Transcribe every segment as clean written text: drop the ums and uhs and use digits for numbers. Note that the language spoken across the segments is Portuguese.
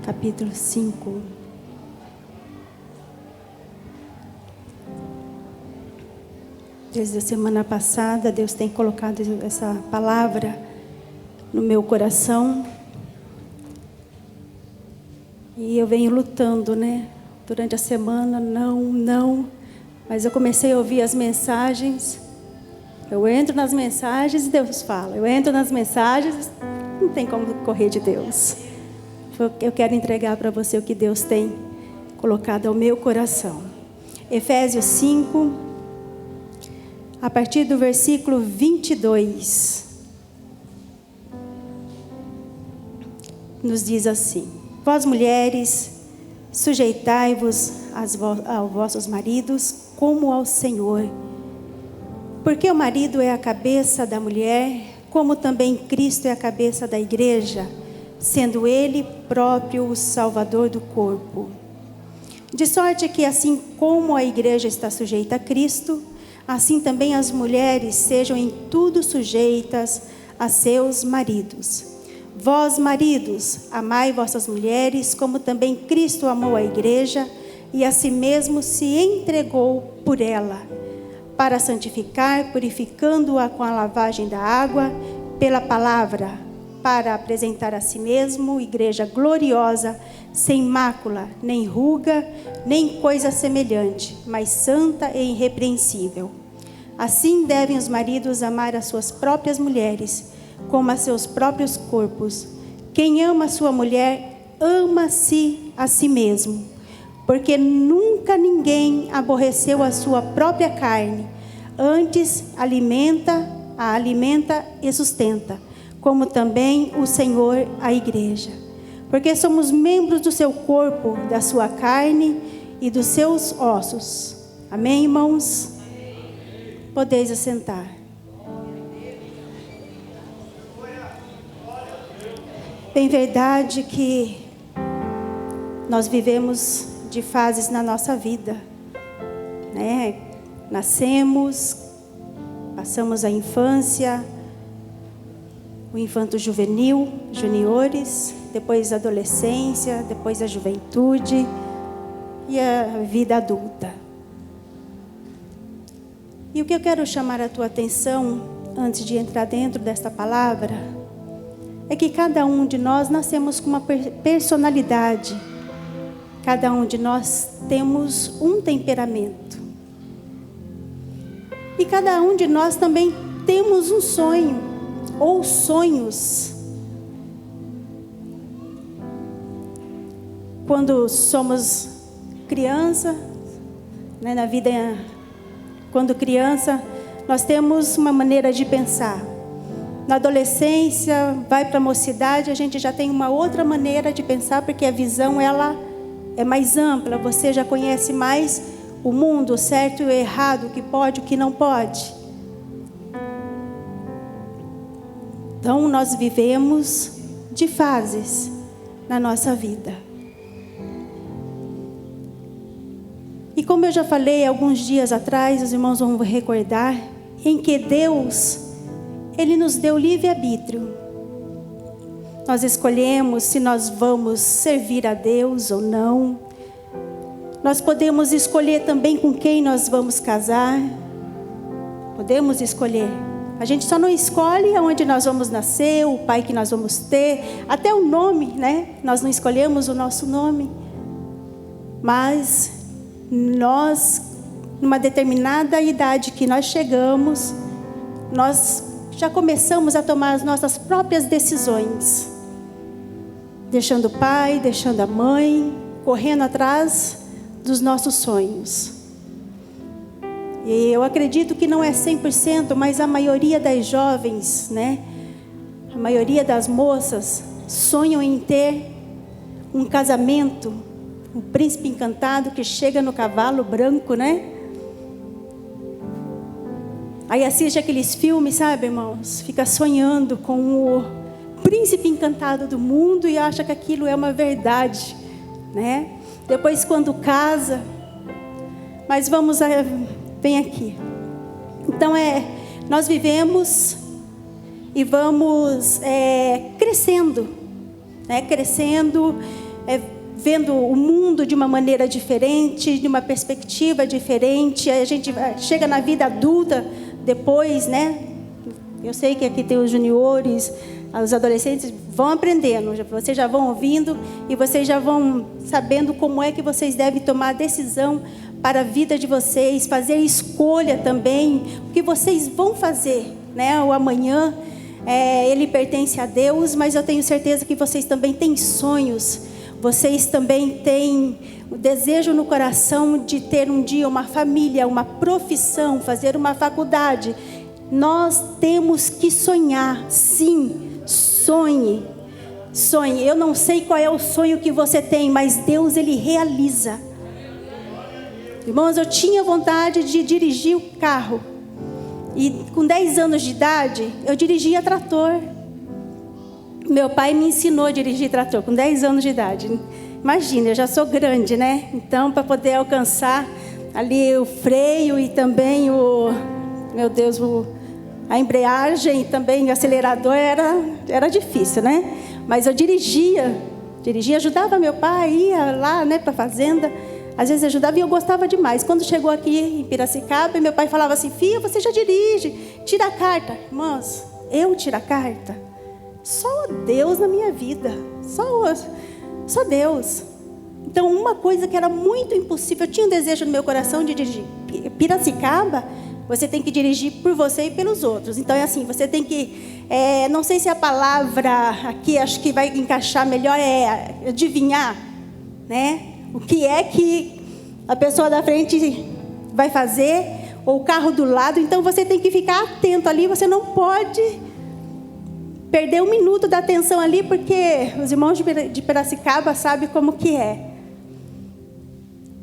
capítulo 5. Desde a semana passada, Deus tem colocado essa palavra no meu coração. E eu venho lutando, durante a semana, não. Mas eu comecei a ouvir as mensagens. Eu entro nas mensagens e Deus fala. Eu entro nas mensagens, não tem como correr de Deus. Eu quero entregar para você o que Deus tem colocado ao meu coração. Efésios 5, a partir do versículo 22. Nos diz assim: Vós mulheres, sujeitai-vos aos vossos maridos como ao Senhor. Porque o marido é a cabeça da mulher, como também Cristo é a cabeça da igreja, sendo Ele próprio o Salvador do corpo. De sorte que assim como a igreja está sujeita a Cristo, assim também as mulheres sejam em tudo sujeitas a seus maridos. Vós, maridos, amai vossas mulheres, como também Cristo amou a igreja e a si mesmo se entregou por ela, para santificar, purificando-a com a lavagem da água pela palavra, para apresentar a si mesmo igreja gloriosa, sem mácula, nem ruga, nem coisa semelhante, mas santa e irrepreensível. Assim devem os maridos amar as suas próprias mulheres, como a seus próprios corpos. Quem ama sua mulher, ama-se a si mesmo, porque nunca ninguém aborreceu a sua própria carne, antes a alimenta e sustenta, como também o Senhor a igreja. Porque somos membros do seu corpo, da sua carne e dos seus ossos. Amém, irmãos? Podeis assentar. Bem verdade que nós vivemos de fases na nossa vida, Nascemos, passamos a infância, o infanto juvenil, juniores, depois a adolescência, depois a juventude e a vida adulta. E o que eu quero chamar a tua atenção, antes de entrar dentro desta palavra, é que cada um de nós nascemos com uma personalidade. Cada um de nós temos um temperamento. E cada um de nós também temos um sonho, ou sonhos. Quando somos criança, na vida, quando criança, nós temos uma maneira de pensar. Na adolescência, vai para a mocidade, a gente já tem uma outra maneira de pensar, porque a visão ela é mais ampla, você já conhece mais o mundo, o certo e o errado, o que pode, o que não pode. Então, nós vivemos de fases na nossa vida. E como eu já falei alguns dias atrás, os irmãos vão recordar, em que Deus, Ele nos deu livre-arbítrio. Nós escolhemos se nós vamos servir a Deus ou não. Nós podemos escolher também com quem nós vamos casar. Podemos escolher. A gente só não escolhe aonde nós vamos nascer, o pai que nós vamos ter, até o nome, Nós não escolhemos o nosso nome. Mas nós, numa determinada idade que nós chegamos, nós já começamos a tomar as nossas próprias decisões. Deixando o pai, deixando a mãe, correndo atrás dos nossos sonhos. E eu acredito que não é 100%, mas a maioria das jovens, A maioria das moças sonham em ter um casamento, um príncipe encantado que chega no cavalo branco, Aí assiste aqueles filmes, sabe, irmãos? Fica sonhando com o príncipe encantado do mundo e acha que aquilo é uma verdade, Depois quando casa, mas vem aqui. Então nós vivemos e vamos crescendo, crescendo, vendo o mundo de uma maneira diferente, de uma perspectiva diferente. A gente chega na vida adulta depois, né? Eu sei que aqui tem os juniores, os adolescentes vão aprendendo, vocês já vão ouvindo e vocês já vão sabendo como é que vocês devem tomar a decisão para a vida de vocês, fazer escolha também, o que vocês vão fazer, né? O amanhã, ele pertence a Deus, mas eu tenho certeza que vocês também têm sonhos. Vocês também têm o desejo no coração de ter um dia uma família, uma profissão, fazer uma faculdade. Nós temos que sonhar, sim, sonhe. Sonhe. Eu não sei qual é o sonho que você tem, mas Deus, Ele realiza. Irmãos, eu tinha vontade de dirigir o carro. E com 10 anos de idade, eu dirigia trator. Meu pai me ensinou a dirigir trator com 10 anos de idade. Imagina, eu já sou grande, né? Então, para poder alcançar ali o freio e também a embreagem e também o acelerador era difícil, né? Mas eu dirigia, ajudava meu pai, ia lá, né, para a fazenda. Às vezes ajudava e eu gostava demais. Quando chegou aqui em Piracicaba, meu pai falava assim: filha, você já dirige, tira a carta. Irmãos, eu tiro a carta? Só Deus na minha vida, só Deus. Então, uma coisa que era muito impossível, eu tinha um desejo no meu coração de dirigir. Piracicaba, você tem que dirigir por você e pelos outros. Então, é assim, você tem que, não sei se a palavra aqui, acho que vai encaixar melhor, é adivinhar, né? O que é que a pessoa da frente vai fazer, ou o carro do lado. Então, você tem que ficar atento ali, você não pode perder um minuto da atenção ali, porque os irmãos de Piracicaba sabem como que é.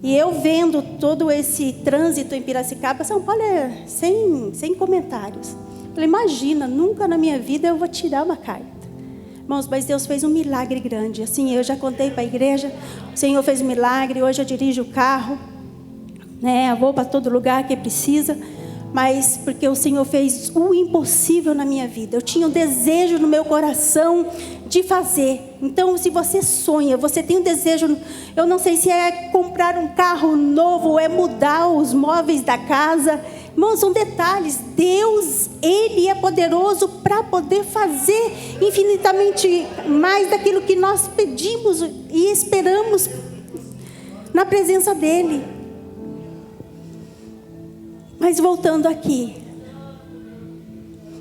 E eu vendo todo esse trânsito em Piracicaba, São Paulo é sem comentários. Falei, imagina, nunca na minha vida eu vou tirar uma carta. Irmãos, mas Deus fez um milagre grande. Assim, eu já contei para a igreja, o Senhor fez um milagre, hoje eu dirijo o carro, né? Eu vou para todo lugar que precisa. Mas porque o Senhor fez o impossível na minha vida. Eu tinha um desejo no meu coração de fazer. Então, se você sonha, você tem um desejo, eu não sei se é comprar um carro novo, ou é mudar os móveis da casa. Irmãos, são detalhes. Deus, Ele é poderoso para poder fazer infinitamente mais daquilo que nós pedimos e esperamos na presença dEle. Mas voltando aqui,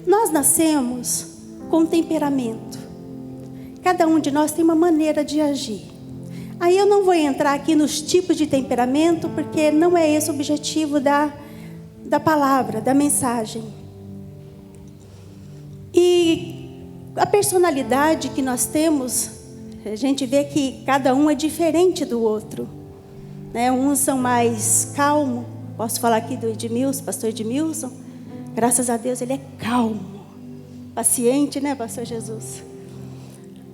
nós nascemos com temperamento. Cada um de nós tem uma maneira de agir. Aí eu não vou entrar aqui nos tipos de temperamento, porque não é esse o objetivo da palavra, da mensagem. E a personalidade que nós temos, a gente vê que cada um é diferente do outro, né? Uns são mais calmos. Posso falar aqui do Edmilson, pastor Edmilson. Graças a Deus, ele é calmo. Paciente, né, pastor Jesus?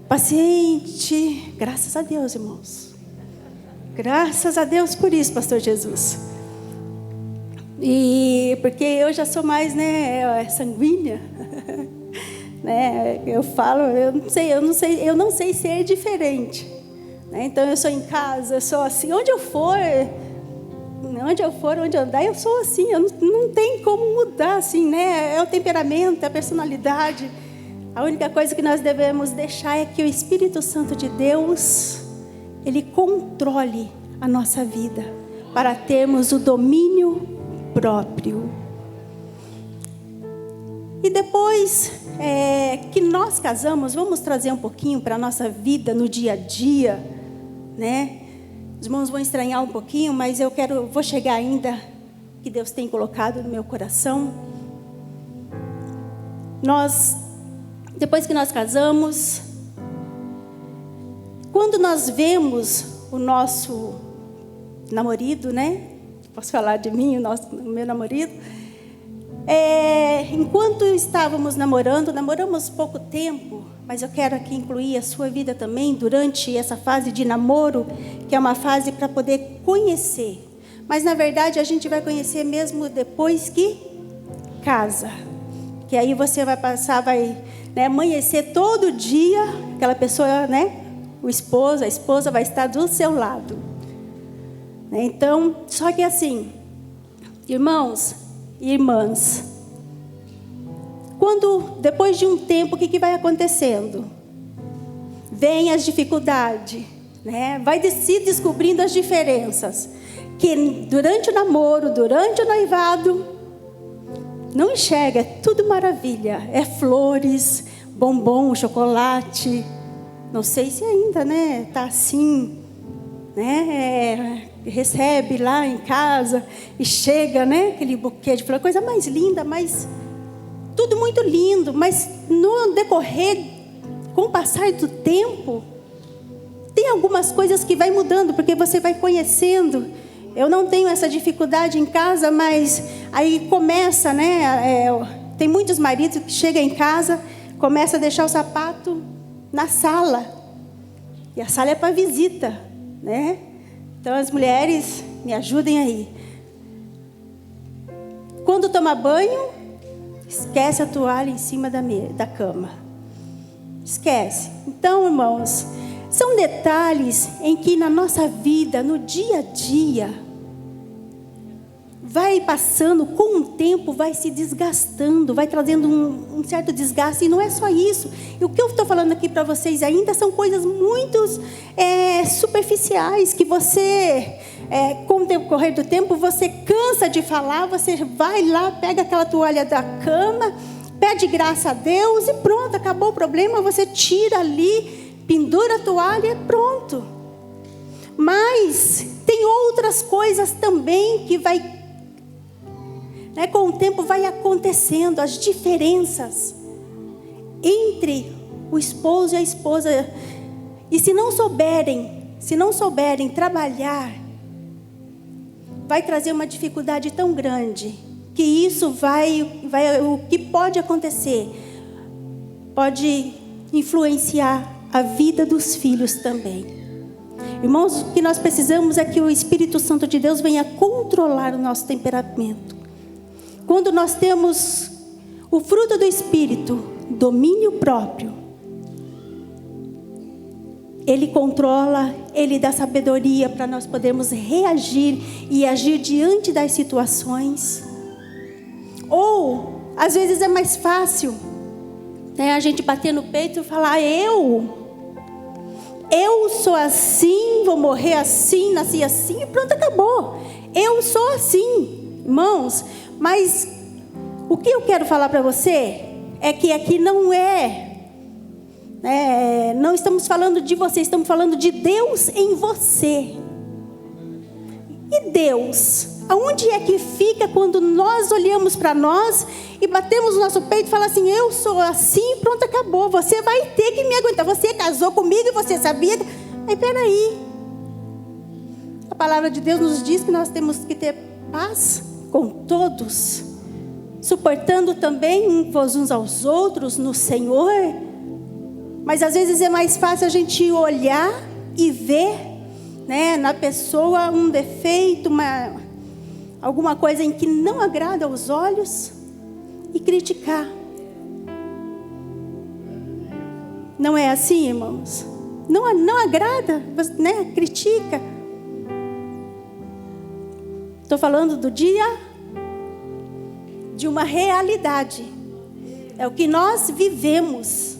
Paciente. Graças a Deus, irmãos. Graças a Deus por isso, pastor Jesus. E porque eu já sou mais, né, sanguínea. Né? Eu falo, eu não sei ser diferente. Né? Então, eu sou em casa, eu sou assim. Onde eu andar, eu sou assim, eu não tem como mudar, assim, né? É o temperamento, é a personalidade. A única coisa que nós devemos deixar é que o Espírito Santo de Deus, Ele controle a nossa vida, para termos o domínio próprio. E depois que nós casamos, vamos trazer um pouquinho para a nossa vida no dia a dia, né? Os irmãos vão estranhar um pouquinho, mas vou chegar ainda, que Deus tem colocado no meu coração. Depois que nós casamos, quando nós vemos o nosso namorado, né? Posso falar de mim, o meu namorado. Enquanto estávamos namoramos pouco tempo, mas eu quero aqui incluir a sua vida também durante essa fase de namoro, que é uma fase para poder conhecer. Mas na verdade a gente vai conhecer mesmo depois que casa. Que aí você vai amanhecer todo dia, aquela pessoa, né, o esposo, a esposa vai estar do seu lado. Então, só que assim, irmãos e irmãs, depois de um tempo, o que vai acontecendo? Vem as dificuldades, né? Vai se descobrindo as diferenças. Que durante o namoro, durante o noivado, não enxerga, é tudo maravilha. É flores, bombom, chocolate. Não sei se ainda, né? Tá assim, né? Recebe lá em casa e chega, né? Aquele buquê de flor, coisa mais linda, mas tudo muito lindo. Mas no decorrer, com o passar do tempo, tem algumas coisas que vai mudando, porque você vai conhecendo. Eu não tenho essa dificuldade em casa, mas aí começa, né? Tem muitos maridos que chegam em casa, começa a deixar o sapato na sala. E a sala é para visita, né? Então as mulheres, me ajudem aí. Quando toma banho, esquece a toalha em cima da cama. Esquece. Então, irmãos, são detalhes em que na nossa vida, no dia a dia, vai passando, com o tempo vai se desgastando, vai trazendo um certo desgaste. E não é só isso. E o que eu estou falando aqui para vocês ainda são coisas muito superficiais, que você, com o decorrer do tempo, você cansa de falar, você vai lá, pega aquela toalha da cama, pede graça a Deus e pronto, acabou o problema, você tira ali, pendura a toalha e pronto. Mas tem outras coisas também que com o tempo vai acontecendo, as diferenças entre o esposo e a esposa. E se não souberem trabalhar, vai trazer uma dificuldade tão grande, que isso o que pode acontecer, pode influenciar a vida dos filhos também. Irmãos, o que nós precisamos é que o Espírito Santo de Deus venha controlar o nosso temperamento. Quando nós temos o fruto do Espírito, domínio próprio, Ele controla, Ele dá sabedoria para nós podermos reagir e agir diante das situações. Ou, às vezes é mais fácil, né, a gente bater no peito e falar: eu sou assim, vou morrer assim, nasci assim e pronto, acabou. Eu sou assim, irmãos. Mas o que eu quero falar para você é que aqui não não estamos falando de você, estamos falando de Deus em você. E Deus, aonde é que fica quando nós olhamos para nós e batemos o nosso peito e falamos assim: eu sou assim, pronto, acabou. Você vai ter que me aguentar. Você casou comigo e você sabia. Mas peraí, a palavra de Deus nos diz que nós temos que ter paz com todos, suportando também uns aos outros no Senhor. Mas às vezes é mais fácil a gente olhar e ver, né, na pessoa um defeito, alguma coisa em que não agrada aos olhos e criticar. Não é assim, irmãos? Não agrada, né? Critica. Estou falando do dia de uma realidade. É o que nós vivemos.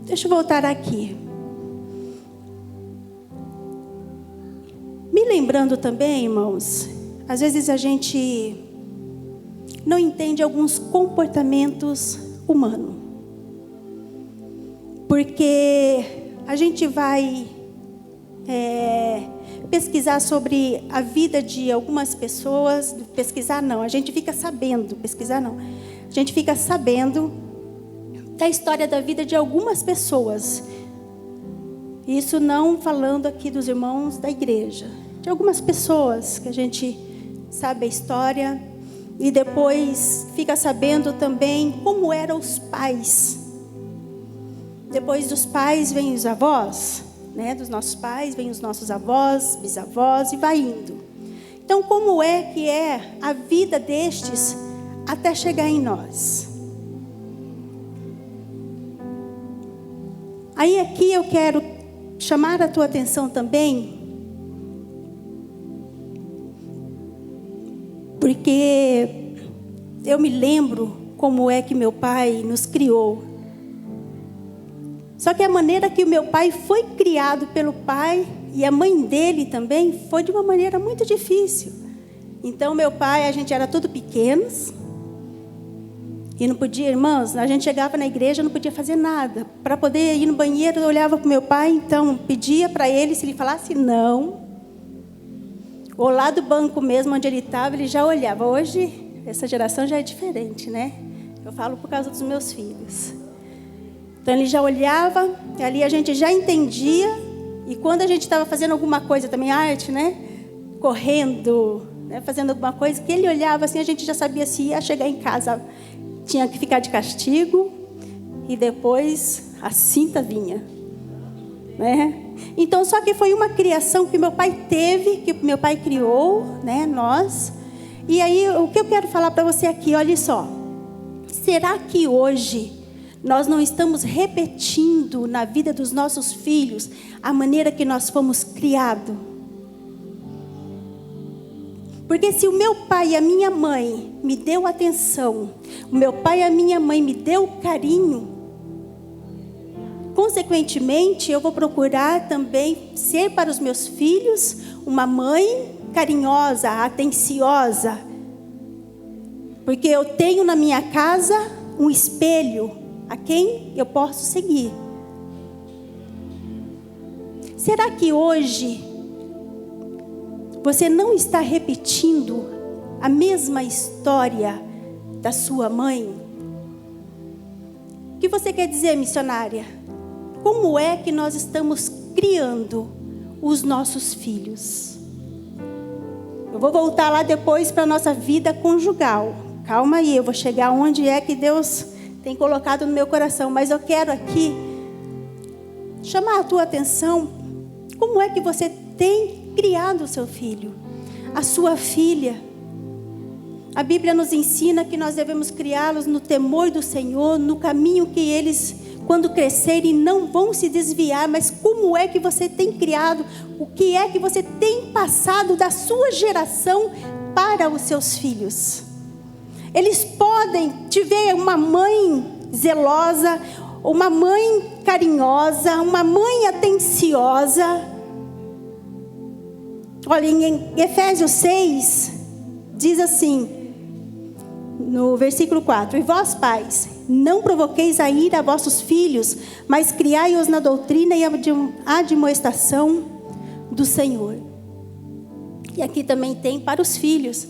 Deixa eu voltar aqui. Me lembrando também, irmãos, às vezes a gente não entende alguns comportamentos humanos. Porque a gente vai pesquisar sobre a vida de algumas pessoas. Pesquisar não, a gente fica sabendo. Pesquisar não, a gente fica sabendo da história da vida de algumas pessoas. Isso não falando aqui dos irmãos da igreja, de algumas pessoas que a gente sabe a história e depois fica sabendo também como eram os pais. Depois dos pais vem os avós, né? Dos nossos pais vem os nossos avós, bisavós e vai indo. Então, como é que é a vida destes até chegar em nós? Aí aqui eu quero chamar a tua atenção também, porque eu me lembro como é que meu pai nos criou. Só que a maneira que o meu pai foi criado pelo pai e a mãe dele também foi de uma maneira muito difícil. Então meu pai, a gente era tudo pequenos e não podia, irmãos, a gente chegava na igreja, não podia fazer nada. Para poder ir no banheiro, eu olhava para o meu pai, então pedia para ele, se ele falasse não, ou lá do banco mesmo onde ele estava, ele já olhava. Hoje, essa geração já é diferente, né? Eu falo por causa dos meus filhos. Então ele já olhava, e ali a gente já entendia. E quando a gente estava fazendo alguma coisa também, arte, né? Correndo, né? Fazendo alguma coisa, que ele olhava assim, a gente já sabia se ia chegar em casa. Tinha que ficar de castigo. E depois a cinta vinha, né? Então, só que foi uma criação que meu pai teve, que meu pai criou, né? Nós. E aí, o que eu quero falar para você aqui, olha só. Será que hoje nós não estamos repetindo na vida dos nossos filhos a maneira que nós fomos criados? Porque se o meu pai e a minha mãe me deu atenção, o meu pai e a minha mãe me deu carinho, consequentemente eu vou procurar também ser para os meus filhos uma mãe carinhosa, atenciosa. Porque eu tenho na minha casa um espelho a quem eu posso seguir. Será que hoje você não está repetindo a mesma história da sua mãe? O que você quer dizer, missionária? Como é que nós estamos criando os nossos filhos? Eu vou voltar lá depois para a nossa vida conjugal. Calma aí, eu vou chegar onde é que Deus tem colocado no meu coração. Mas eu quero aqui chamar a tua atenção. Como é que você tem criado o seu filho? A sua filha. A Bíblia nos ensina que nós devemos criá-los no temor do Senhor, no caminho que eles, quando crescerem, não vão se desviar. Mas como é que você tem criado? O que é que você tem passado da sua geração para os seus filhos? Eles podem te ver uma mãe zelosa, uma mãe carinhosa, uma mãe atenciosa. Olha, em Efésios 6, diz assim, no versículo 4: E vós, pais, não provoqueis a ira a vossos filhos, mas criai-os na doutrina e a admoestação do Senhor. E aqui também tem para os filhos.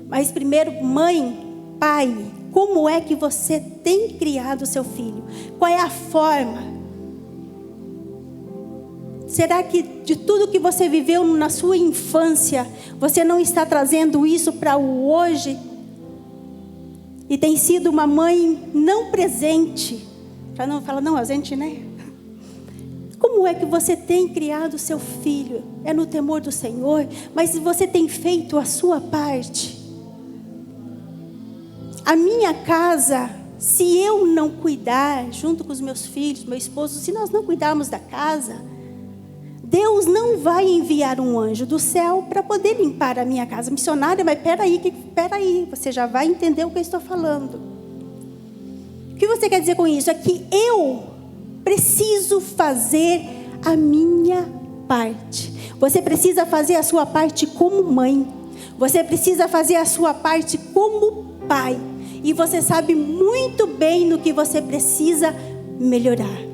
Mas primeiro, mãe, pai, como é que você tem criado o seu filho? Qual é a forma? Será que de tudo que você viveu na sua infância, você não está trazendo isso para o hoje? E tem sido uma mãe não presente, para não falar não ausente, né? Como é que você tem criado o seu filho? É no temor do Senhor, mas você tem feito a sua parte? A minha casa, se eu não cuidar, junto com os meus filhos, meu esposo, se nós não cuidarmos da casa, Deus não vai enviar um anjo do céu para poder limpar a minha casa. Missionária, mas peraí, você já vai entender o que eu estou falando. O que você quer dizer com isso? É que eu preciso fazer a minha parte. Você precisa fazer a sua parte como mãe. Você precisa fazer a sua parte como pai. E você sabe muito bem no que você precisa melhorar.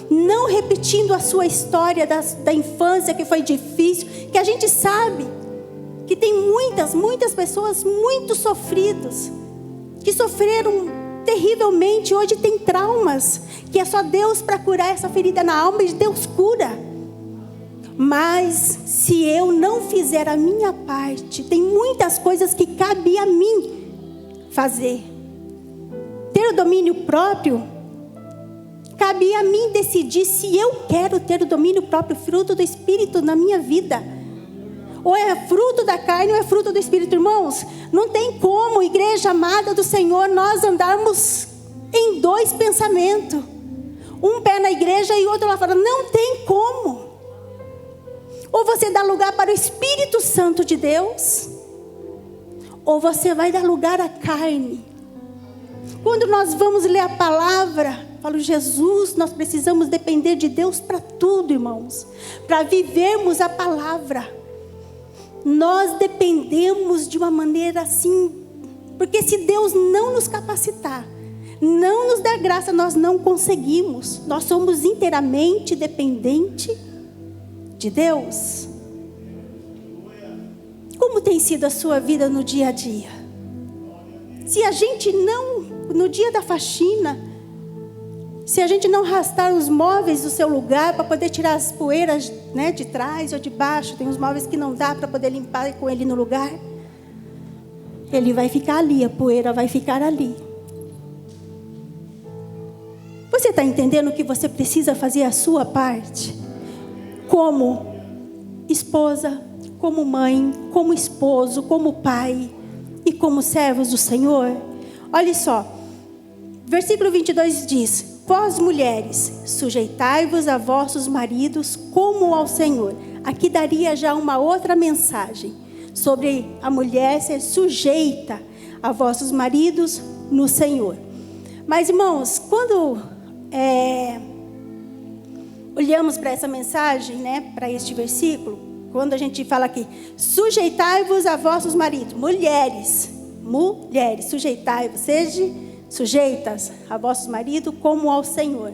Não repetindo a sua história da infância que foi difícil, que a gente sabe que tem muitas pessoas muito sofridas, que sofreram terrivelmente, hoje tem traumas, que é só Deus para curar essa ferida na alma, e Deus cura. Mas se eu não fizer a minha parte, tem muitas coisas que cabe a mim fazer. Ter o domínio próprio, cabe a mim decidir se eu quero ter o domínio próprio, fruto do Espírito na minha vida. Ou é fruto da carne ou é fruto do Espírito, irmãos. Não tem como, igreja amada do Senhor, nós andarmos em dois pensamentos. Um pé na igreja e outro lá fora. Não tem como. Ou você dá lugar para o Espírito Santo de Deus, ou você vai dar lugar à carne. Quando nós vamos ler a palavra, falo, Jesus, nós precisamos depender de Deus para tudo, irmãos. Para vivermos a palavra. Nós dependemos de uma maneira assim, porque se Deus não nos capacitar, não nos der graça, nós não conseguimos. Nós somos inteiramente dependentes de Deus. Como tem sido a sua vida no dia a dia? Se a gente não, no dia da faxina, se a gente não arrastar os móveis do seu lugar para poder tirar as poeiras, né, de trás ou de baixo, tem uns móveis que não dá para poder limpar com ele no lugar, ele vai ficar ali, a poeira vai ficar ali. Você está entendendo que você precisa fazer a sua parte? Como esposa, como mãe, como esposo, como pai e como servos do Senhor? Olha só, versículo 22 diz: vós mulheres, sujeitai-vos a vossos maridos como ao Senhor. Aqui daria já uma outra mensagem sobre a mulher ser sujeita a vossos maridos no Senhor. Mas, irmãos, quando olhamos para essa mensagem, né, para este versículo, quando a gente fala aqui, sujeitai-vos a vossos maridos, mulheres, sujeitai-vos, sujeitas a vossos maridos como ao Senhor.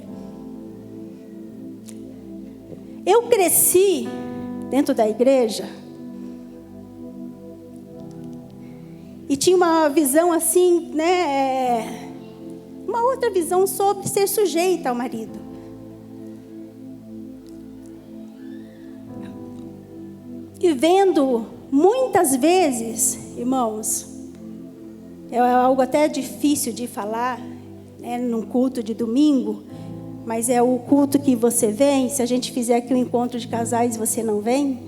Eu cresci dentro da igreja e tinha uma visão assim, né, uma outra visão sobre ser sujeita ao marido. E vendo muitas vezes, irmãos, é algo até difícil de falar, né, num culto de domingo, mas é o culto que você vem. Se a gente fizer aqui um encontro de casais, você não vem?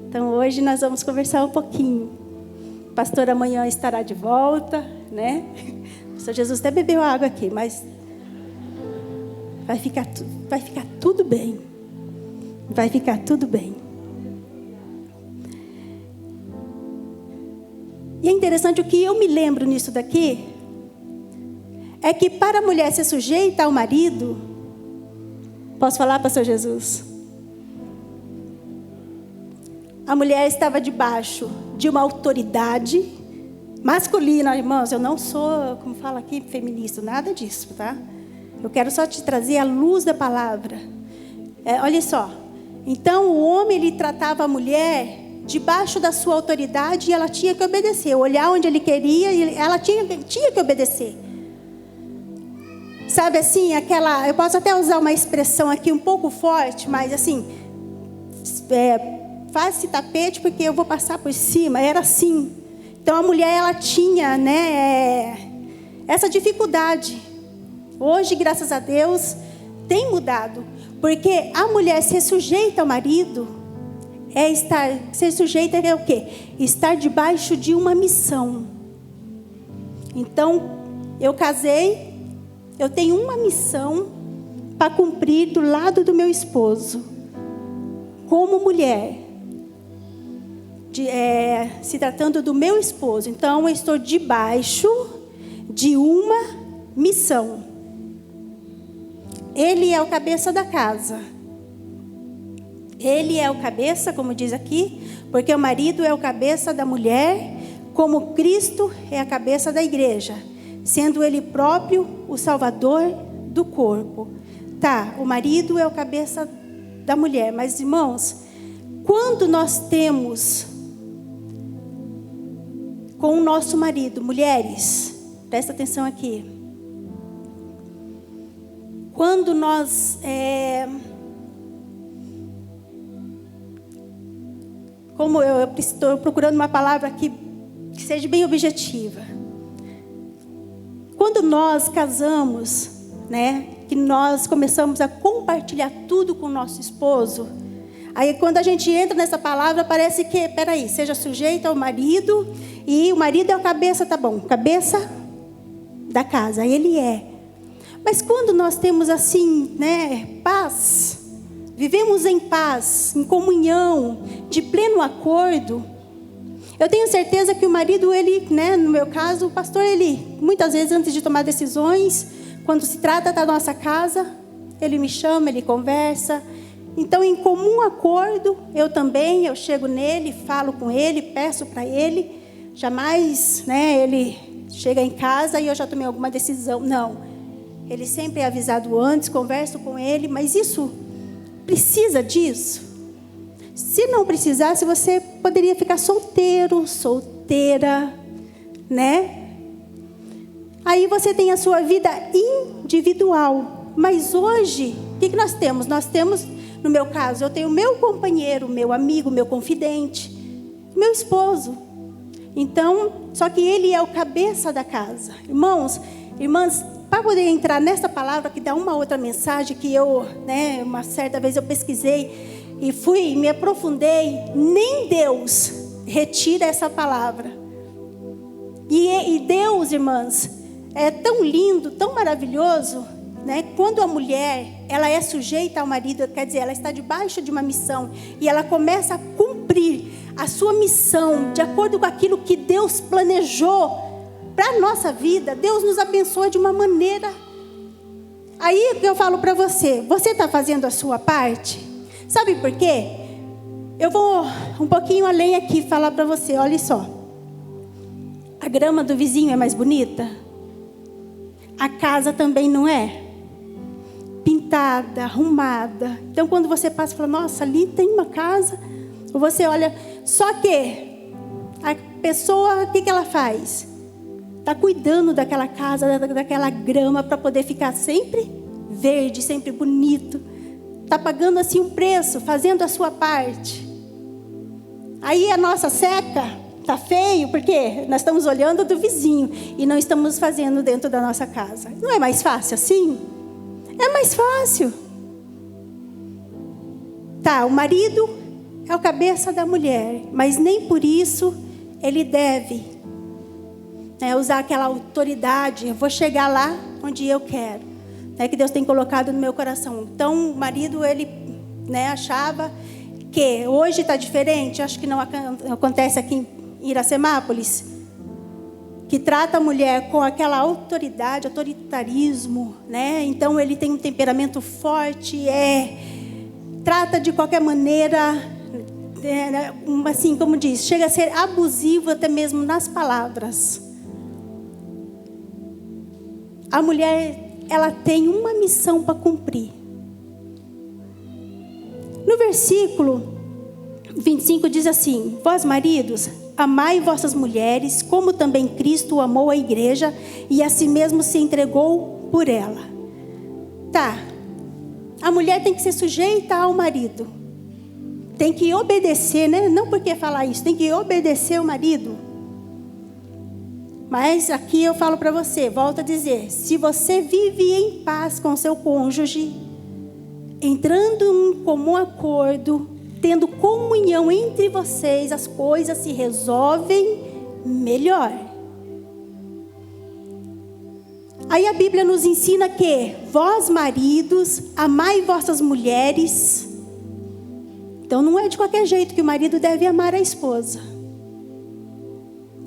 Então hoje nós vamos conversar um pouquinho. O pastor amanhã estará de volta, né? O Senhor Jesus até bebeu água aqui, mas vai ficar tudo bem. Vai ficar tudo bem. E é interessante, o que eu me lembro nisso daqui é que para a mulher ser sujeita ao marido, posso falar, pastor Jesus? A mulher estava debaixo de uma autoridade masculina, irmãos. Eu não sou, como fala aqui, feminista, nada disso, tá? Eu quero só te trazer a luz da palavra. Olha só. Então o homem, ele tratava a mulher debaixo da sua autoridade e ela tinha que obedecer. Olhar onde ele queria, ela tinha que obedecer. Sabe assim, eu posso até usar uma expressão aqui um pouco forte, mas assim, faz esse tapete porque eu vou passar por cima. Era assim. Então a mulher, ela tinha, né, essa dificuldade. Hoje, graças a Deus, tem mudado. Porque a mulher ser sujeita ao marido, ser sujeita é o quê? Estar debaixo de uma missão. Então, eu casei, eu tenho uma missão para cumprir do lado do meu esposo. Como mulher, se tratando do meu esposo. Então, eu estou debaixo de uma missão. Ele é o cabeça da casa. Ele é o cabeça, como diz aqui, porque o marido é o cabeça da mulher, como Cristo é a cabeça da igreja, sendo Ele próprio o Salvador do corpo. Tá, o marido é o cabeça da mulher, mas irmãos, quando nós temos com o nosso marido, mulheres, presta atenção aqui, quando nós como eu estou procurando uma palavra que seja bem objetiva. Quando nós casamos, né, que nós começamos a compartilhar tudo com o nosso esposo, aí quando a gente entra nessa palavra, parece que, peraí, seja sujeito ao marido, e o marido é o cabeça, tá bom, cabeça da casa, ele é. Mas quando nós temos assim, né, paz, vivemos em paz, em comunhão, de pleno acordo, eu tenho certeza que o marido, ele, né, no meu caso, o pastor, ele, muitas vezes antes de tomar decisões, quando se trata da nossa casa, ele me chama, ele conversa. Então, em comum acordo, eu chego nele, falo com ele, peço para ele. Jamais, né, ele chega em casa e eu já tomei alguma decisão. Não. Ele sempre é avisado antes, converso com ele, mas isso precisa disso. Se não precisasse, você poderia ficar solteiro, solteira, né? Aí você tem a sua vida individual. Mas hoje, o que nós temos? Nós temos, no meu caso, eu tenho meu companheiro, meu amigo, meu confidente, meu esposo. Então, só que ele é o cabeça da casa. Irmãos, irmãs, para poder entrar nessa palavra que dá uma outra mensagem que eu, né, uma certa vez eu pesquisei e fui, me aprofundei, nem Deus retira essa palavra. E Deus, irmãs, é tão lindo, tão maravilhoso, né? Quando a mulher, ela é sujeita ao marido, quer dizer, ela está debaixo de uma missão e ela começa a cumprir a sua missão de acordo com aquilo que Deus planejou para a nossa vida. Deus nos abençoa de uma maneira. Aí eu falo para você, você está fazendo a sua parte? Sabe por quê? Eu vou um pouquinho além aqui falar para você, olha só. A grama do vizinho é mais bonita? A casa também não é? Pintada, arrumada. Então quando você passa e fala, nossa, ali tem uma casa. Ou você olha, só que a pessoa, o que ela faz? Está cuidando daquela casa, daquela grama para poder ficar sempre verde, sempre bonito. Está pagando assim um preço, fazendo a sua parte. Aí a nossa seca está feio, porque nós estamos olhando do vizinho e não estamos fazendo dentro da nossa casa. Não é mais fácil assim? É mais fácil. Tá, o marido é o cabeça da mulher, mas nem por isso ele deve, né, usar aquela autoridade. Eu vou chegar lá onde eu quero, né, que Deus tem colocado no meu coração. Então o marido, ele, né, achava que hoje está diferente. Acho que não acontece aqui em Iracemápolis, que trata a mulher com aquela autoridade, autoritarismo, né? Então ele tem um temperamento forte, trata de qualquer maneira, assim como diz, chega a ser abusivo até mesmo nas palavras. A mulher, ela tem uma missão para cumprir. No versículo 25 diz assim: vós maridos, amai vossas mulheres, como também Cristo amou a igreja e a si mesmo se entregou por ela. Tá, a mulher tem que ser sujeita ao marido, tem que obedecer, né? Não porque falar isso, tem que obedecer ao marido. Mas aqui eu falo para você, volto a dizer, se você vive em paz com seu cônjuge, entrando em comum acordo, tendo comunhão entre vocês, as coisas se resolvem melhor. Aí a Bíblia nos ensina que vós maridos, amai vossas mulheres. Então não é de qualquer jeito que o marido deve amar a esposa.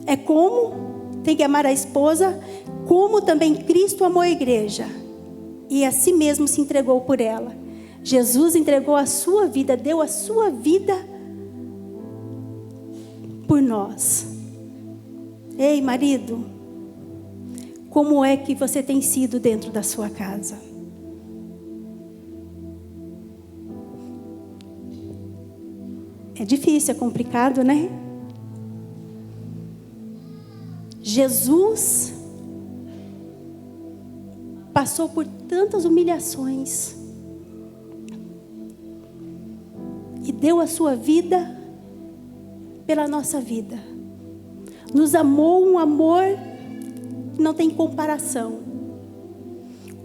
É como tem que amar a esposa, como também Cristo amou a igreja e a si mesmo se entregou por ela. Jesus entregou a sua vida, deu a sua vida por nós. Ei, marido, como é que você tem sido dentro da sua casa? É difícil, é complicado, né? Jesus passou por tantas humilhações e deu a sua vida pela nossa vida. Nos amou um amor que não tem comparação.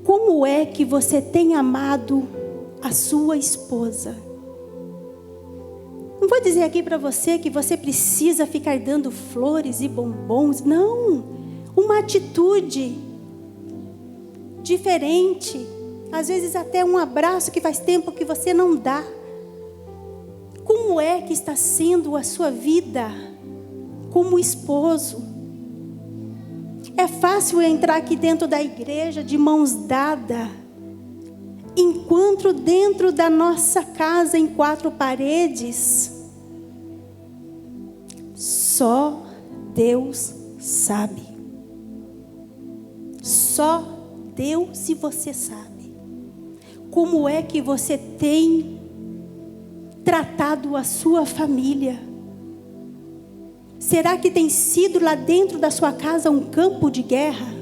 Como é que você tem amado a sua esposa? Não vou dizer aqui para você que você precisa ficar dando flores e bombons. Não, uma atitude diferente. Às vezes até um abraço que faz tempo que você não dá. Como é que está sendo a sua vida como esposo? É fácil entrar aqui dentro da igreja de mãos dadas, enquanto dentro da nossa casa em 4 paredes, só Deus sabe. Só Deus e você sabe. Como é que você tem tratado a sua família? Será que tem sido lá dentro da sua casa um campo de guerra?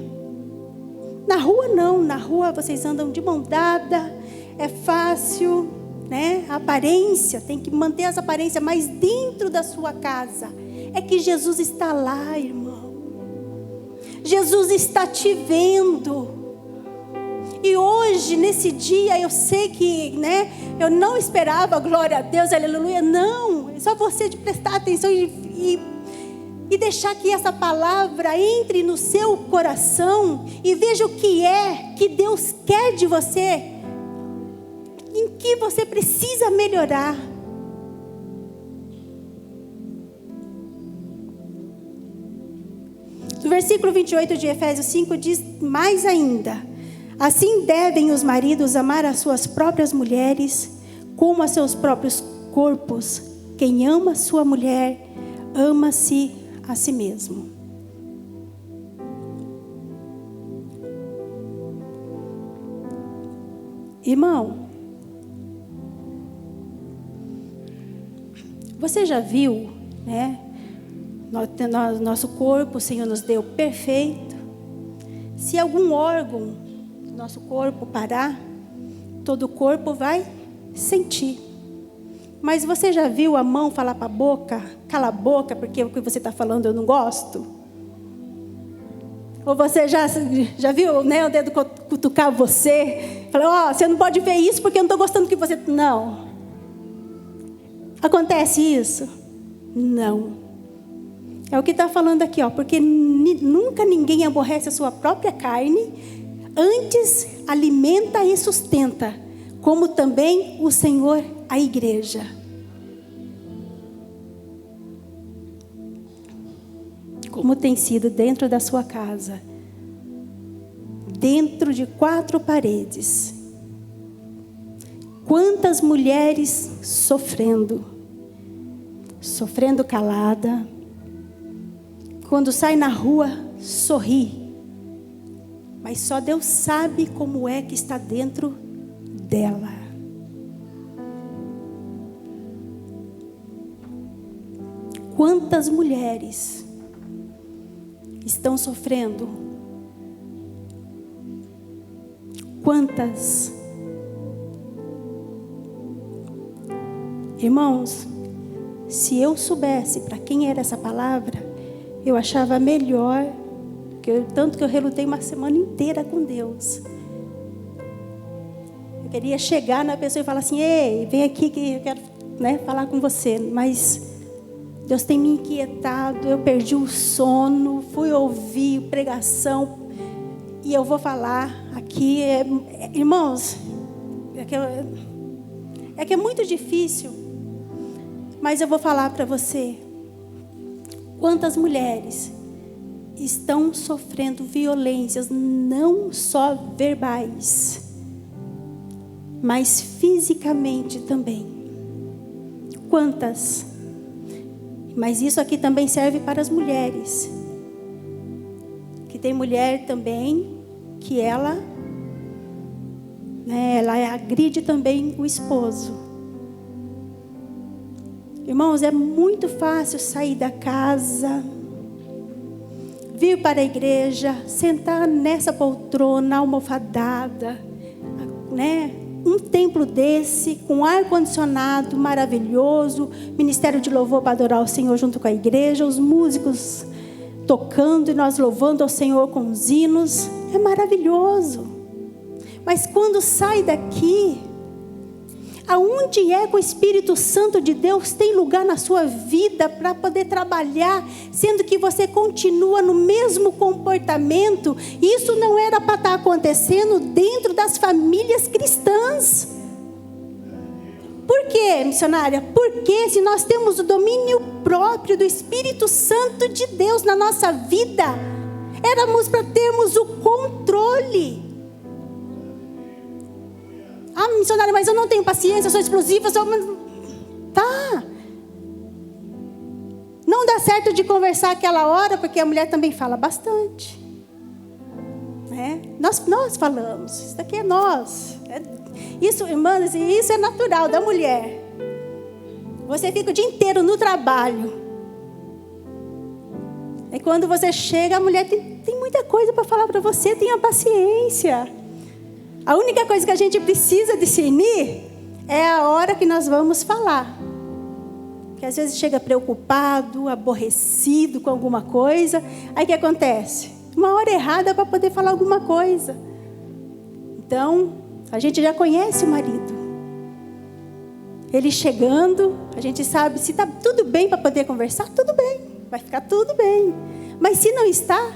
Na rua não, na rua vocês andam de mão dada, é fácil, né? A aparência, tem que manter essa aparência, mas dentro da sua casa é que Jesus está lá, irmão. Jesus está te vendo. E hoje, nesse dia, eu sei que, né, eu não esperava, glória a Deus, aleluia, não. É só você de prestar atenção e deixar que essa palavra entre no seu coração e veja o que é que Deus quer de você, em que você precisa melhorar. No versículo 28 de Efésios 5 diz mais ainda: assim devem os maridos amar as suas próprias mulheres como a seus próprios corpos. Quem ama sua mulher, ama-se a si mesmo. Irmão, você já viu, né? Nosso corpo, o Senhor nos deu perfeito. Se algum órgão do nosso corpo parar, todo o corpo vai sentir. Mas você já viu a mão falar para a boca, cala a boca, porque o que você está falando eu não gosto? Ou você já viu, né, o dedo cutucar você? Falar, você não pode ver isso porque eu não estou gostando que você... Não. Acontece isso? Não. É o que está falando aqui, porque nunca ninguém aborrece a sua própria carne, antes alimenta e sustenta, como também o Senhor a igreja. Como tem sido dentro da sua casa, dentro de 4 paredes. Quantas mulheres sofrendo calada, quando sai na rua, sorri, mas só Deus sabe como é que está dentro dela. Quantas mulheres estão sofrendo? Quantas? Irmãos, se eu soubesse para quem era essa palavra, eu achava melhor, tanto que eu relutei uma semana inteira com Deus. Eu queria chegar na pessoa e falar assim, ei, vem aqui que eu quero, né, falar com você. Mas Deus tem me inquietado, eu perdi o sono, fui ouvir pregação e eu vou falar aqui. Irmãos, é que é muito difícil, mas eu vou falar para você. Quantas mulheres estão sofrendo violências, não só verbais, mas fisicamente também. Quantas? Mas isso aqui também serve para as mulheres. Que tem mulher também que ela agride também o esposo. Irmãos, é muito fácil sair da casa, vir para a igreja, sentar nessa poltrona almofadada, né? Um templo desse, com ar-condicionado maravilhoso, ministério de louvor para adorar o Senhor junto com a igreja, os músicos tocando e nós louvando ao Senhor com os hinos, é maravilhoso. Mas quando sai daqui, Aonde é que o Espírito Santo de Deus tem lugar na sua vida para poder trabalhar, sendo que você continua no mesmo comportamento? Isso não era para estar acontecendo dentro das famílias cristãs. Por quê, missionária? Porque se nós temos o domínio próprio do Espírito Santo de Deus na nossa vida, éramos para termos o controle. Ah, missionária, mas eu não tenho paciência, eu sou explosiva, Tá. Não dá certo de conversar aquela hora, porque a mulher também fala bastante. Nós falamos, isso daqui é nós. Isso, irmãs, isso é natural da mulher. Você fica o dia inteiro no trabalho. E quando você chega, a mulher tem muita coisa para falar para você, tenha paciência. A única coisa que a gente precisa discernir é a hora que nós vamos falar. Porque às vezes chega preocupado, aborrecido com alguma coisa. Aí o que acontece? Uma hora errada para poder falar alguma coisa. Então, a gente já conhece o marido. Ele chegando, a gente sabe se está tudo bem para poder conversar, tudo bem. Vai ficar tudo bem. Mas se não está,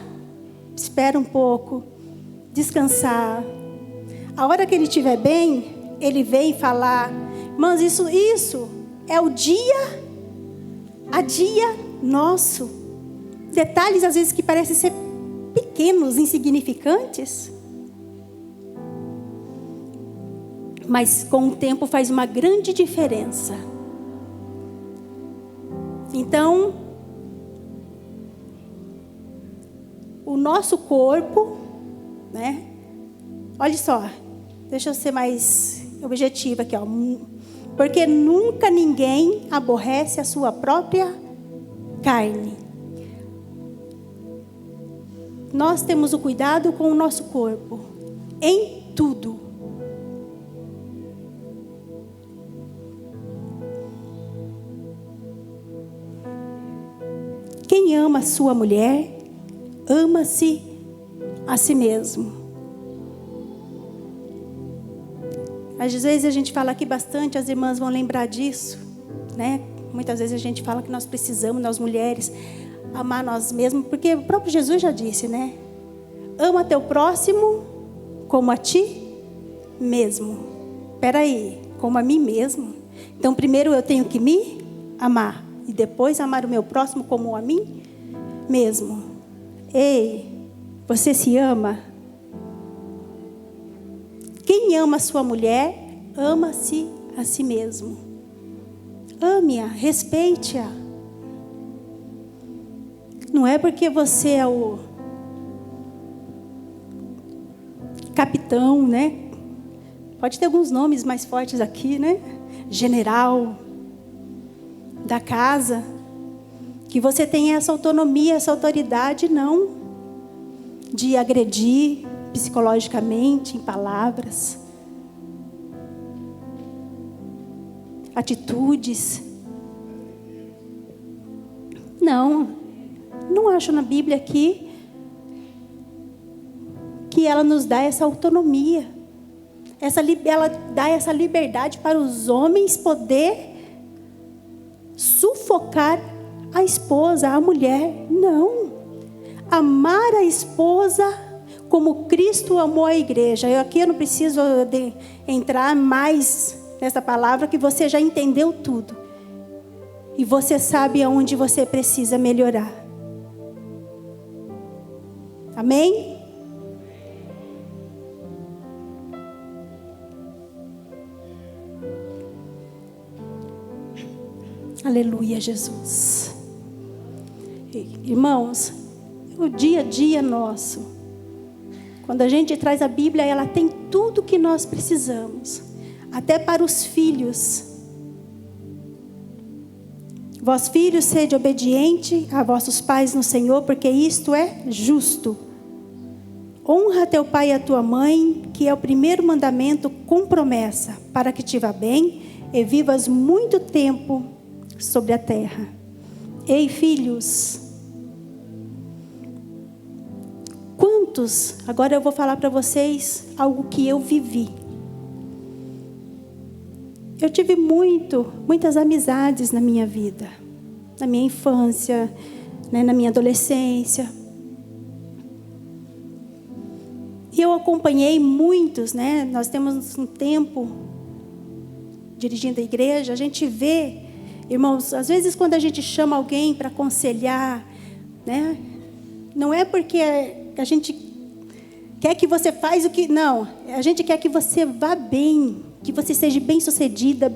espera um pouco, descansar. A hora que ele estiver bem, ele vem falar. Irmãos, isso é o dia a dia nosso. Detalhes às vezes que parecem ser pequenos, insignificantes. Mas com o tempo faz uma grande diferença. Então, o nosso corpo, né? Olha só, deixa eu ser mais objetiva aqui, ó. Porque nunca ninguém aborrece a sua própria carne. Nós temos o cuidado com o nosso corpo, em tudo. Quem ama a sua mulher, ama-se a si mesmo. Às vezes a gente fala aqui bastante, as irmãs vão lembrar disso, né? Muitas vezes a gente fala que nós precisamos, nós mulheres, amar nós mesmos, porque o próprio Jesus já disse, né? Ama teu próximo como a ti mesmo. Espera aí, como a mim mesmo? Então primeiro eu tenho que me amar e depois amar o meu próximo como a mim mesmo. Ei, você se ama? Quem ama a sua mulher, ama-se a si mesmo. Ame-a, respeite-a. Não é porque você é o capitão, né? Pode ter alguns nomes mais fortes aqui, né? General da casa, que você tem essa autonomia, essa autoridade, não, de agredir psicologicamente, em palavras, atitudes. Não acho na Bíblia aqui que ela nos dá essa autonomia, ela dá essa liberdade para os homens poder sufocar a esposa, a mulher. Não. Amar a esposa como Cristo amou a igreja. Eu não preciso entrar mais nessa palavra, que você já entendeu tudo. E você sabe aonde você precisa melhorar. Amém? Aleluia, Jesus. Irmãos, o dia a dia nosso, quando a gente traz a Bíblia, ela tem tudo que nós precisamos. Até para os filhos. Vós filhos, sede obediente a vossos pais no Senhor, porque isto é justo. Honra teu pai e a tua mãe, que é o primeiro mandamento com promessa, para que te vá bem e vivas muito tempo sobre a terra. Ei, filhos, quantos, agora eu vou falar para vocês algo que eu vivi. Eu tive muitas amizades na minha vida, na minha infância, né, na minha adolescência. E eu acompanhei muitos, né? Nós temos um tempo dirigindo a igreja, a gente vê, irmãos, às vezes quando a gente chama alguém para aconselhar, né? Não é porque a gente quer que você faz o que... Não, a gente quer que você vá bem, que você seja bem-sucedida.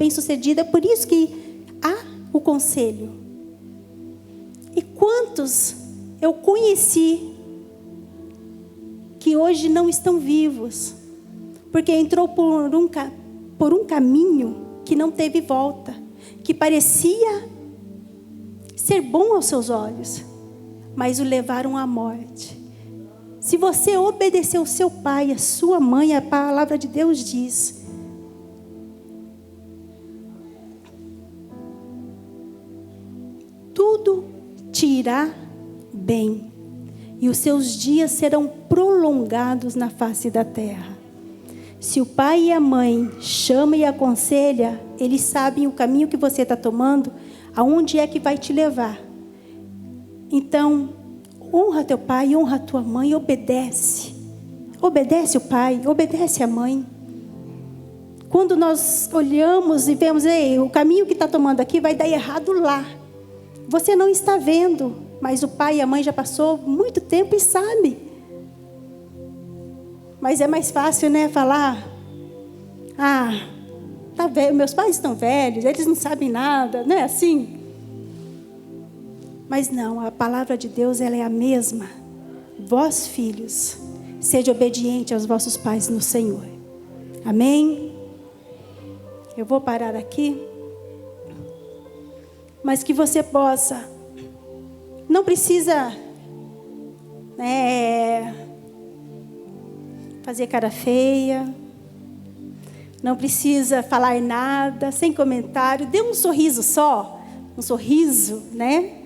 Por isso que há o conselho. E quantos eu conheci que hoje não estão vivos, porque entrou por um caminho que não teve volta, que parecia ser bom aos seus olhos, mas o levaram à morte. Se você obedecer ao seu pai, a sua mãe, a palavra de Deus diz: tudo te irá bem, e os seus dias serão prolongados na face da terra. Se o pai e a mãe chamam e aconselham, eles sabem o caminho que você está tomando, aonde é que vai te levar. Então, honra teu pai, honra tua mãe, obedece. Obedece o pai, obedece a mãe. Quando nós olhamos e vemos, o caminho que está tomando aqui vai dar errado lá. Você não está vendo, mas o pai e a mãe já passou muito tempo e sabe. Mas é mais fácil, né, falar: tá velho, meus pais estão velhos, eles não sabem nada, não é assim? Mas não, a palavra de Deus, ela é a mesma. Vós, filhos, sede obediente aos vossos pais no Senhor. Amém? Eu vou parar aqui. Mas que você possa, não precisa fazer cara feia, não precisa falar nada, sem comentário, dê um sorriso só, um sorriso, né?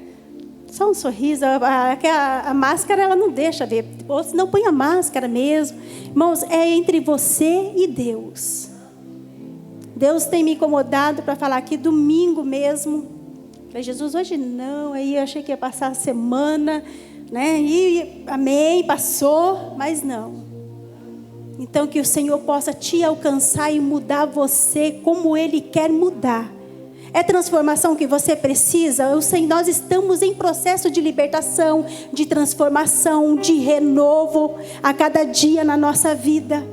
Só um sorriso. A máscara, ela não deixa ver, ou se não, põe a máscara mesmo. Irmãos, é entre você e Deus. Deus tem me incomodado para falar aqui domingo mesmo. Falei: Jesus, hoje não. Aí eu achei que ia passar a semana, né? E amém, passou, mas não. Então que o Senhor possa te alcançar e mudar você como Ele quer mudar. É transformação que você precisa? Nós estamos em processo de libertação, de transformação, de renovo a cada dia na nossa vida.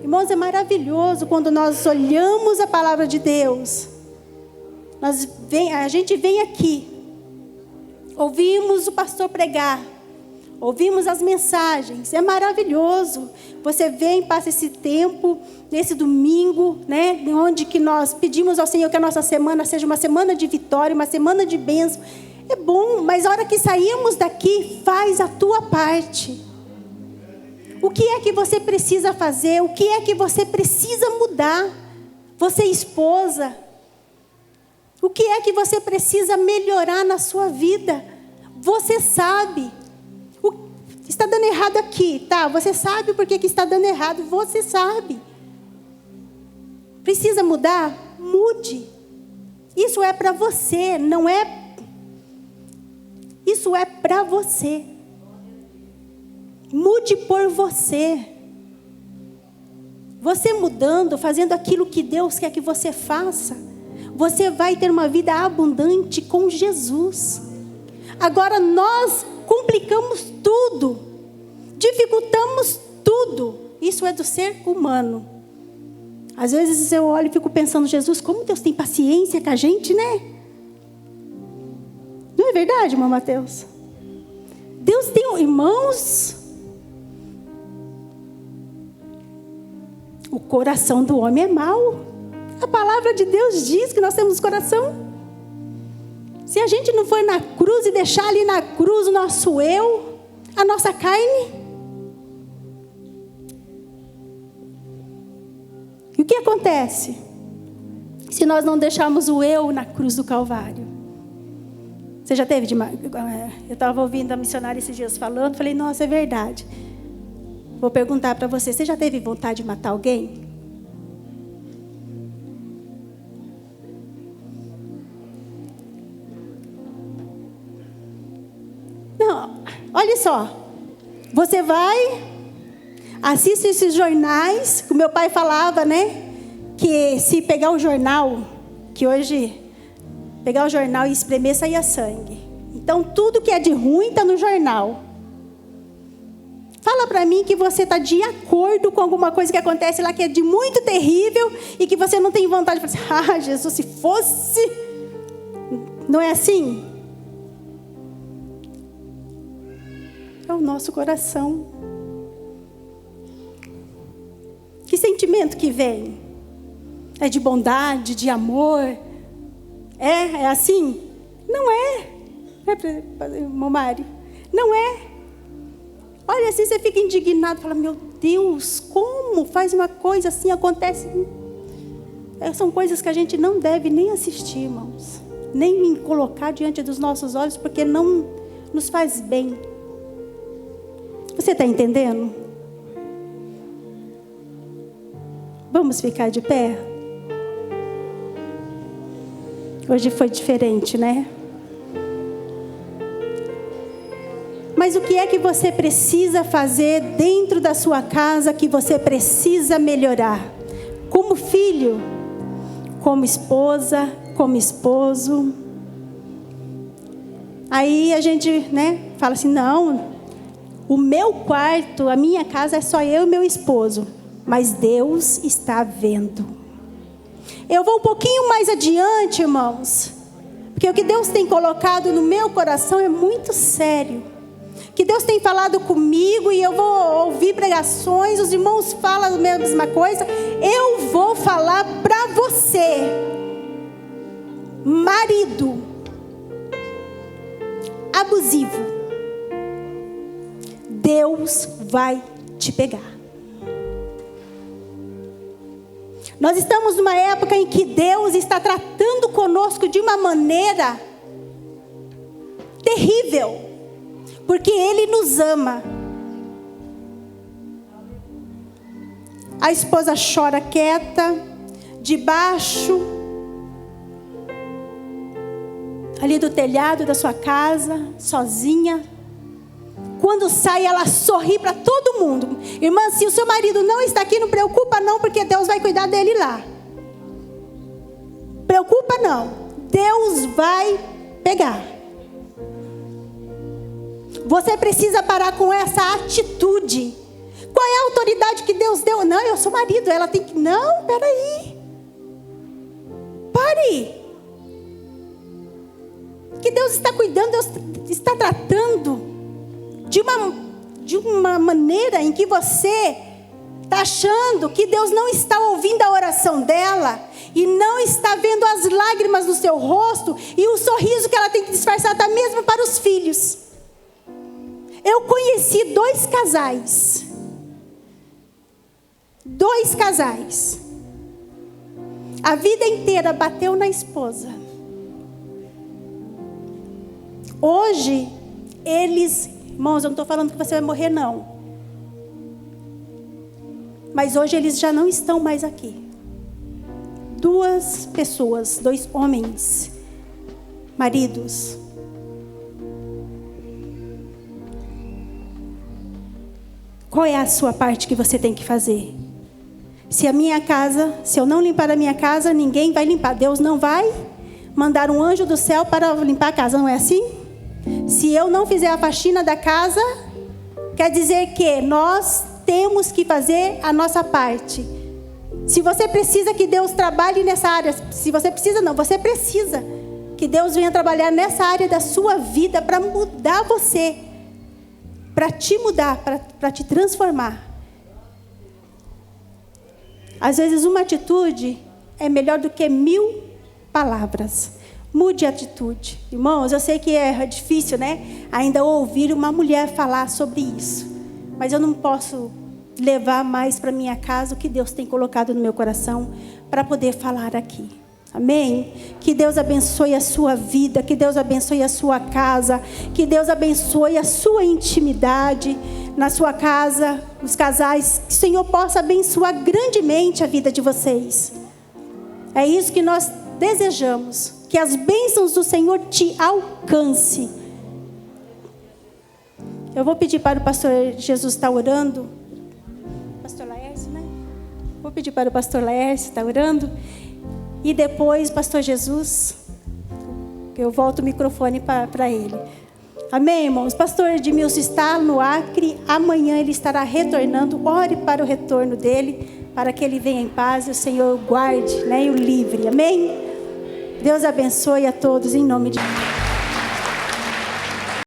Irmãos, é maravilhoso quando nós olhamos a palavra de Deus. A gente vem aqui, ouvimos o pastor pregar, ouvimos as mensagens, é maravilhoso. Você vem, passa esse tempo, nesse domingo, né, onde que nós pedimos ao Senhor que a nossa semana seja uma semana de vitória, uma semana de bênção. É bom, mas a hora que saímos daqui, faz a tua parte. O que é que você precisa fazer? O que é que você precisa mudar? Você, esposa, o que é que você precisa melhorar na sua vida? Você sabe. Está dando errado aqui, tá? Você sabe por que está dando errado. Você sabe. Precisa mudar? Mude. Isso é para você, não é... Isso é para você. Mude por você. Você mudando, fazendo aquilo que Deus quer que você faça, você vai ter uma vida abundante com Jesus. Agora nós complicamos tudo, dificultamos tudo. Isso é do ser humano. Às vezes eu olho e fico pensando: Jesus, como Deus tem paciência com a gente, né? Não é verdade, irmão Mateus? Deus tem, irmãos, o coração do homem é mau. A palavra de Deus diz que nós temos coração. Se a gente não for na cruz e deixar ali na cruz o nosso eu, a nossa carne, e o que acontece se nós não deixarmos o eu na cruz do Calvário? Você já teve eu estava ouvindo a missionária esses dias falando, falei: nossa, é verdade. Vou perguntar para você: você já teve vontade de matar alguém? Olha só, você vai, assiste esses jornais, que o meu pai falava, né? Que se pegar o jornal, que hoje, pegar o jornal e espremer, saía sangue. Então, tudo que é de ruim está no jornal. Fala para mim que você está de acordo com alguma coisa que acontece lá que é de muito terrível e que você não tem vontade de falar assim, Jesus, se fosse... Não é assim? É o nosso coração. Que sentimento que vem? É de bondade, de amor? É assim? Não é. Irmão Mário? Não é. Olha assim, você fica indignado, fala, meu Deus, como faz uma coisa assim, acontece? São coisas que a gente não deve nem assistir, irmãos. Nem colocar diante dos nossos olhos, porque não nos faz bem. Você está entendendo? Vamos ficar de pé? Hoje foi diferente, né? Mas o que é que você precisa fazer dentro da sua casa que você precisa melhorar? Como filho, como esposa, como esposo. Aí a gente, né, fala assim, não, o meu quarto, a minha casa é só eu e meu esposo. Mas Deus está vendo. Eu vou um pouquinho mais adiante, irmãos. Porque o que Deus tem colocado no meu coração é muito sério. Que Deus tem falado comigo e eu vou ouvir pregações, os irmãos falam a mesma coisa. Eu vou falar para você, marido abusivo, Deus vai te pegar. Nós estamos numa época em que Deus está tratando conosco de uma maneira terrível, porque Ele nos ama. A esposa chora quieta, debaixo ali do telhado da sua casa, sozinha. Quando sai, ela sorri para todo mundo. Irmã, se o seu marido não está aqui, não preocupa não, porque Deus vai cuidar dele lá. Preocupa não, Deus vai pegar. Você precisa parar com essa atitude. Qual é a autoridade que Deus deu? Não, eu sou marido, ela tem que... Não, peraí. Pare. Que Deus está cuidando, Deus está tratando de uma maneira em que você está achando que Deus não está ouvindo a oração dela e não está vendo as lágrimas no seu rosto e o sorriso que ela tem que disfarçar até mesmo para os filhos. Eu conheci 2 casais. 2 casais. A vida inteira bateu na esposa. Hoje, eles... Irmãos, eu não estou falando que você vai morrer, não. Mas hoje eles já não estão mais aqui. 2 pessoas, 2 homens, maridos. Qual é a sua parte que você tem que fazer? Se a minha casa, se eu não limpar a minha casa, ninguém vai limpar. Deus não vai mandar um anjo do céu para limpar a casa, não é assim? Se eu não fizer a faxina da casa, quer dizer que nós temos que fazer a nossa parte. Se você precisa que Deus trabalhe nessa área, se você precisa não, você precisa que Deus venha trabalhar nessa área da sua vida para mudar você, para te mudar, para te transformar. Às vezes uma atitude é melhor do que 1000 palavras. Mude a atitude. Irmãos, eu sei que é difícil, né? Ainda ouvir uma mulher falar sobre isso. Mas eu não posso levar mais para minha casa o que Deus tem colocado no meu coração para poder falar aqui. Amém? Que Deus abençoe a sua vida, que Deus abençoe a sua casa, que Deus abençoe a sua intimidade na sua casa, os casais, que o Senhor possa abençoar grandemente a vida de vocês. É isso que nós desejamos, que as bênçãos do Senhor te alcance. Eu vou pedir para o pastor Jesus estar orando. Pastor Laércio, né? Vou pedir para o pastor Laércio estar orando. E depois, pastor Jesus, eu volto o microfone para ele. Amém, irmãos? Pastor Edmilson está no Acre. Amanhã ele estará retornando. Ore para o retorno dele, para que ele venha em paz e o Senhor o guarde, né, e o livre. Amém? Deus abençoe a todos em nome de Jesus.